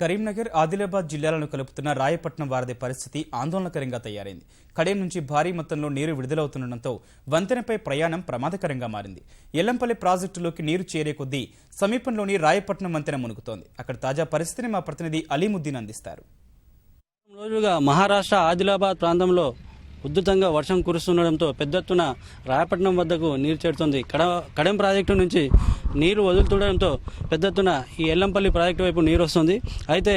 కరీంనగర్, ఆదిలాబాద్ జిల్లాలను కలుపుతున్న రాయపట్నం వారధి పరిస్థితి ఆందోళనకరంగా తయారైంది. కడెం నుంచి భారీ మొత్తంలో నీరు విడుదలవుతుండటంతో వంతెనపై ప్రయాణం ప్రమాదకరంగా మారింది. ఎల్లంపల్లి ప్రాజెక్టులోకి నీరు చేరే కొద్దీ సమీపంలోని రాయపట్నం వంతెన మునుగుతోంది. అక్కడ తాజా పరిస్థితిని మా ప్రతినిధి అలీముద్దీన్ అందిస్తారు. రోజుగా మహారాష్ట్ర ఆదిలాబాద్ ప్రాంతంలో ఉధృతంగా వర్షం కురుస్తుండటంతో పెద్ద ఎత్తున రాయపట్నం వద్దకు నీరు చేరుతుంది. కడెం ప్రాజెక్టు నుంచి నీరు వదులుతుండడంతో పెద్ద ఎత్తున ఈ ఎల్లంపల్లి ప్రాజెక్టు వైపు నీరు వస్తుంది. అయితే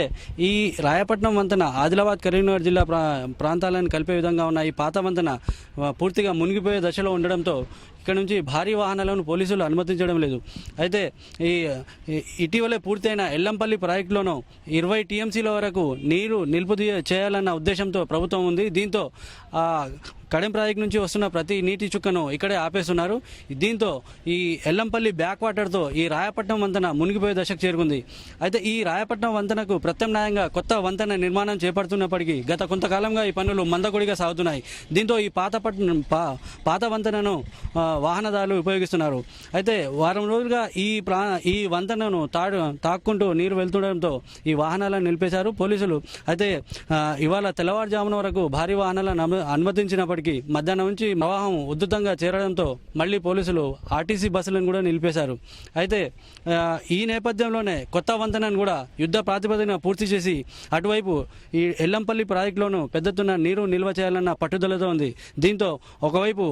ఈ రాయపట్నం వంతెన ఆదిలాబాద్, కరీంనగర్ జిల్లా ప్రాంతాలను కలిపే విధంగా ఉన్న ఈ పాత వంతెన పూర్తిగా మునిగిపోయే దశలో ఉండడంతో ఇక్కడ నుంచి భారీ వాహనాలను పోలీసులు అనుమతించడం లేదు. అయితే ఇటీవలే పూర్తయిన ఎల్లంపల్లి ప్రాజెక్టులోనూ 20 టీఎంసీల వరకు నీరు నిలుపు చేయాలన్న ఉద్దేశంతో ప్రభుత్వం ఉంది. దీంతో కడెం ప్రాజెక్టు నుంచి వస్తున్న ప్రతి నీటి చుక్కను ఇక్కడే ఆపేస్తున్నారు. దీంతో ఈ ఎల్లంపల్లి బ్యాక్ వాటర్తో ఈ రాయపట్నం వంతెన మునిగిపోయే దశకు చేరుకుంది. అయితే ఈ రాయపట్నం వంతెనకు ప్రత్యామ్నాయంగా కొత్త వంతెన నిర్మాణం చేపడుతున్నప్పటికీ గత కొంతకాలంగా ఈ పనులు మందకొడిగా సాగుతున్నాయి. దీంతో ఈ పాత వంతెనను వాహనదారులు ఉపయోగిస్తున్నారు. అయితే వారం రోజులుగా ఈ వంతెనను తాక్కుంటూ నీరు వెళ్తుండడంతో ఈ వాహనాలను నిలిపేశారు పోలీసులు. అయితే ఇవాళ తెల్లవారుజామున వరకు భారీ వాహనాలను అనుమతించినప్పటికీ మధ్యాహ్నం నుంచి ప్రవాహం ఉధృతంగా చేరడంతో మళ్లీ పోలీసులు ఆర్టీసీ బస్సులను కూడా నిలిపేశారు. అయితే ఈ నేపథ్యంలోనే కొత్త వంతెనను కూడా యుద్ధ ప్రాతిపదికన పూర్తి చేసి అటువైపు ఈ ఎల్లంపల్లి ప్రాజెక్టులోనూ పెద్ద ఎత్తున నీరు నిల్వ చేయాలన్న పట్టుదలతో ఉంది. దీంతో ఒకవైపు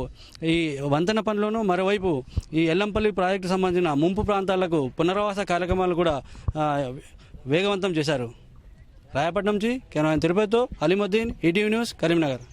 ఈ వంతెన పనులను, మరోవైపు ఈ ఎల్లంపల్లి ప్రాజెక్టు సంబంధించిన ముంపు ప్రాంతాలకు పునరావాస కార్యక్రమాలు కూడా వేగవంతం చేశారు. రాయపట్నం నుంచి కెమెరామెన్ తిరుపతితో అలీముద్దీన్, ఈటీవీ న్యూస్, కరీంనగర్.